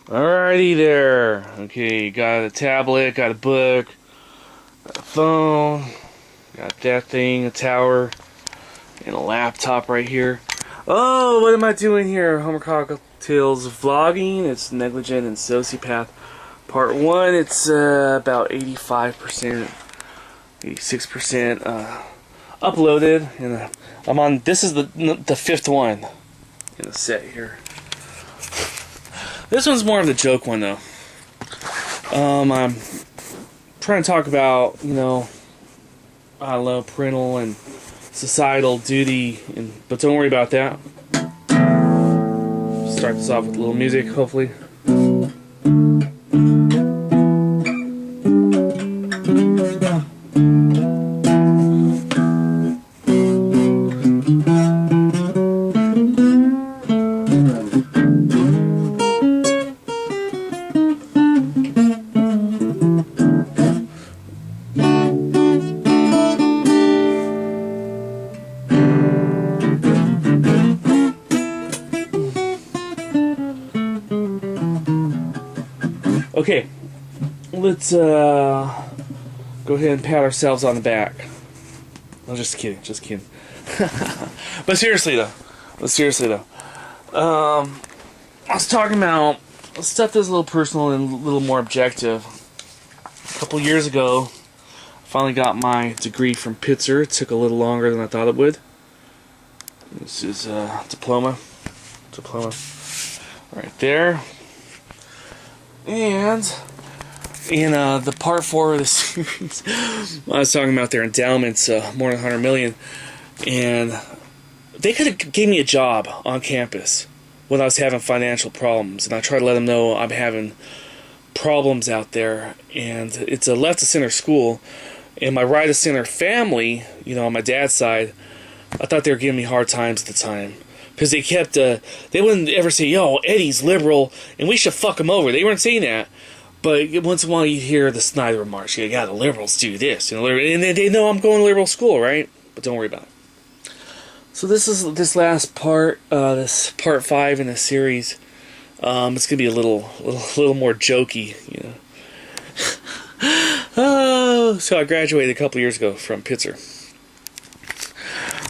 Alrighty there. Okay, got a tablet, got a book, got a phone, got that thing, a tower, and a laptop right here. Oh, what am I doing here? Homer Cocktails vlogging. It's Negligent and Sociopath Part 1. It's about 85%, 86% uploaded. And I'm on, this is the fifth one in the set here. This one's more of the joke one, though. I'm trying to talk about, I don't know, parental and societal duty, but don't worry about that. Start this off with a little music, hopefully. Okay, let's go ahead and pat ourselves on the back. I'm just kidding, just kidding. But seriously though, I was talking about stuff that's a little personal and a little more objective. A couple years ago, I finally got my degree from Pitzer. It took a little longer than I thought it would. This is a diploma right there. And in the part 4 of the series, I was talking about their endowments, more than 100 million, and they could have gave me a job on campus when I was having financial problems, and I tried to let them know I'm having problems out there, and it's a left-of-center school, and my right-of-center family, on my dad's side, I thought they were giving me hard times at the time. Because they kept, they wouldn't ever say, yo, Eddie's liberal, and we should fuck him over. They weren't saying that. But once in a while you hear the Snyder remarks, yeah, the liberals do this. And they know I'm going to liberal school, right? But don't worry about it. So this last part, this part 5 in the series, it's going to be a little more jokey, Oh, so I graduated a couple years ago from Pitzer.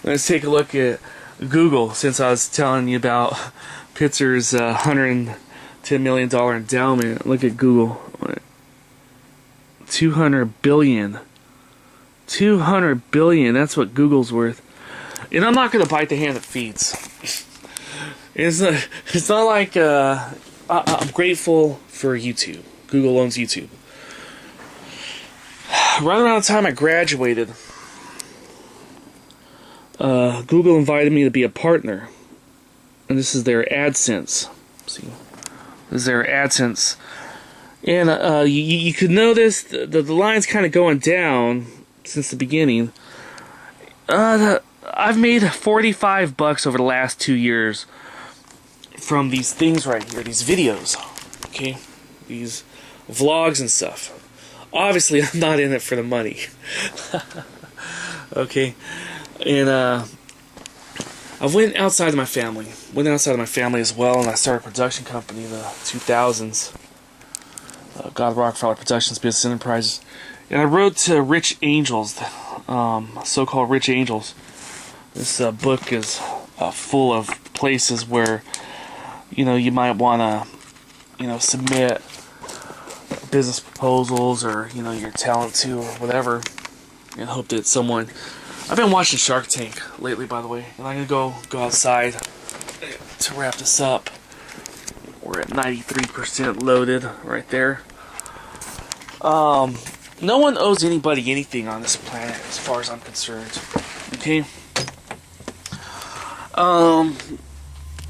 Let's take a look at Google, since I was telling you about Pitzer's $110 million endowment. Look at Google. 200 billion. 200 billion, that's what Google's worth. And I'm not going to bite the hand that feeds. It's not like I'm grateful for YouTube. Google owns YouTube. Right around the time I graduated, Google invited me to be a partner, and this is their AdSense. See, this is their AdSense, and you could notice the line's kind of going down since the beginning. I've made $45 over the last 2 years from these things right here, these videos, okay, these vlogs and stuff. Obviously, I'm not in it for the money, okay. And I went outside of my family as well, and I started a production company in the 2000s, God Rockefeller Productions Business Enterprises, and I wrote to Rich Angels, so-called Rich Angels. This book is full of places where, you might want to, submit business proposals or, your talent to or whatever, and hope that someone... I've been watching Shark Tank lately, by the way, and I'm gonna go outside to wrap this up. We're at 93% loaded right there. No one owes anybody anything on this planet, as far as I'm concerned. Okay.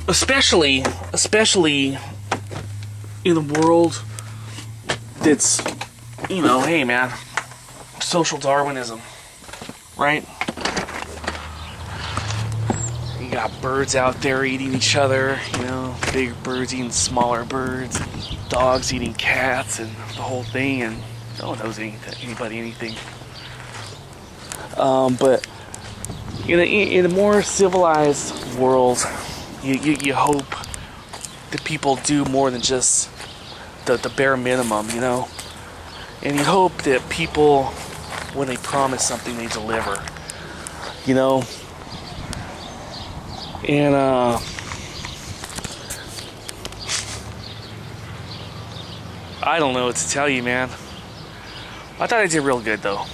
Especially in a world that's, hey man, social Darwinism, right? You got birds out there eating each other, bigger birds eating smaller birds, dogs eating cats, and the whole thing, and no one owes anybody anything. But in a more civilized world, you hope that people do more than just the bare minimum, you know. And you hope that people, when they promise something, they deliver, you know. And I don't know what to tell you, man. I thought I did real good, though.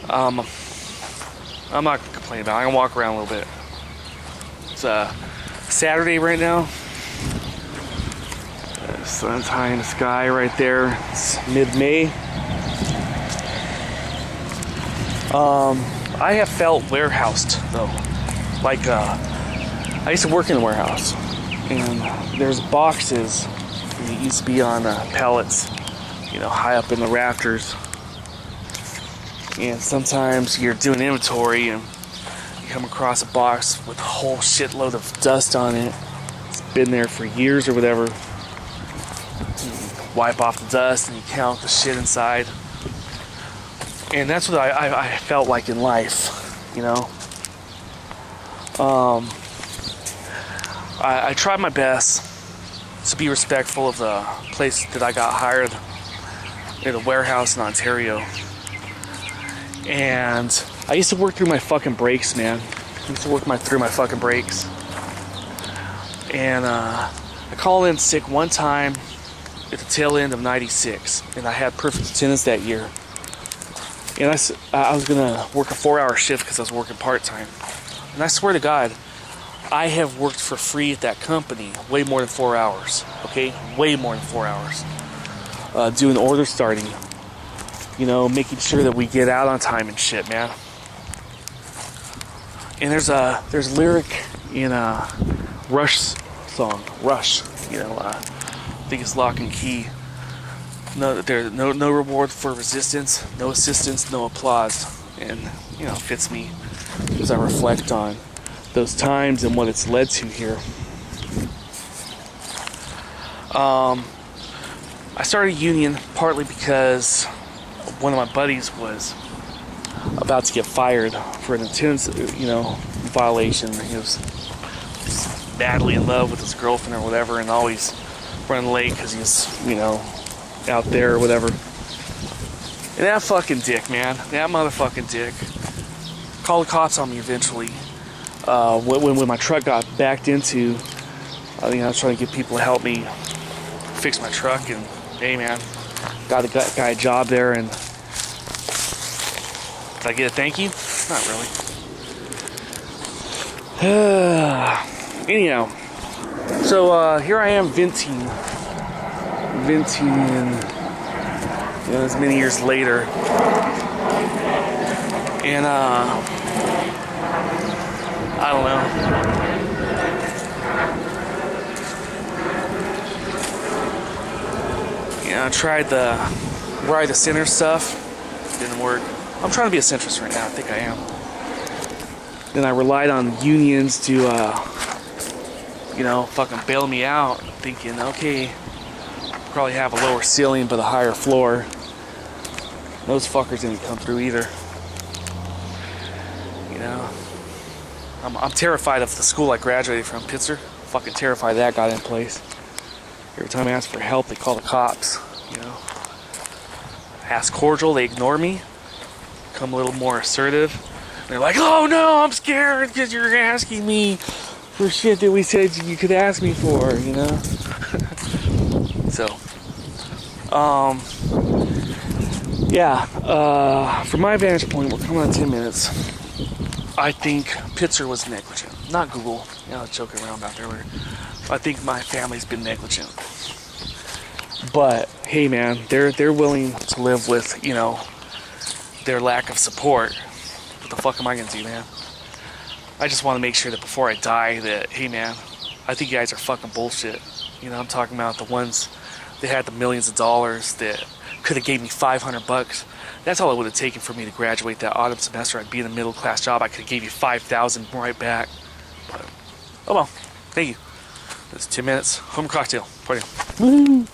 I'm not gonna complain about it. I can walk around a little bit. It's Saturday right now. Sun's high in the sky right there. It's mid-May. I have felt warehoused, though. Like, I used to work in a warehouse, and there's boxes. It used to be on pallets, you know, high up in the rafters. And sometimes you're doing inventory and you come across a box with a whole shitload of dust on it. It's been there for years or whatever. You wipe off the dust and you count the shit inside. And that's what I felt like in life, you know. I tried my best to be respectful of the place that I got hired at a warehouse in Ontario. And I used to work through my fucking breaks, man. I used to work through my fucking breaks. And I called in sick one time at the tail end of '96, and I had perfect attendance that year. And I was gonna work a 4-hour shift because I was working part-time. And I swear to God, I have worked for free at that company way more than 4 hours. Okay, way more than 4 hours. Doing order starting. You know, making sure that we get out on time and shit, man. And there's a lyric in a Rush song, Rush. You know, I think it's Lock and Key. There's no reward for resistance, no assistance, no applause, and you know, it fits me as I reflect on those times and what it's led to here. I started a union partly because one of my buddies was about to get fired for an attendance, you know, violation. He was madly in love with his girlfriend or whatever, and always running late because he's, you know, out there or whatever. And that fucking dick, man, that motherfucking dick, called the cops on me eventually. When my truck got backed into, you know, I was trying to get people to help me fix my truck, and hey, man, got a guy a job there, and did I get a thank you? Not really. Anyhow, so here I am venting, you know, as many years later, and I don't know. You know, I tried the right of center stuff, didn't work. I'm trying to be a centrist right now, I think I am. Then I relied on unions to, you know, fucking bail me out, thinking, okay, probably have a lower ceiling but a higher floor. Those fuckers didn't come through either. You know, I'm terrified of the school I graduated from, Pitzer. Fucking terrified that got in place. Every time I ask for help, they call the cops, you know. Ask cordial, they ignore me. Become a little more assertive. They're like, oh no, I'm scared because you're asking me for shit that we said you could ask me for, you know. So, yeah, from my vantage point, we're coming on 10 minutes. I think Pitzer was negligent. Not Google, you know, I was joking around about that earlier. I think my family's been negligent. But hey, man, they're willing to live with, you know, their lack of support. What the fuck am I gonna do, man? I just want to make sure that before I die, that hey, man, I think you guys are fucking bullshit. You know, I'm talking about the ones that had the millions of dollars that could have gave me $500. That's all it would have taken for me to graduate that autumn semester. I'd be in a middle class job. I could have gave you $5,000 right back. But oh well, thank you. That's 10 minutes. Home cocktail. Party. Woo-hoo.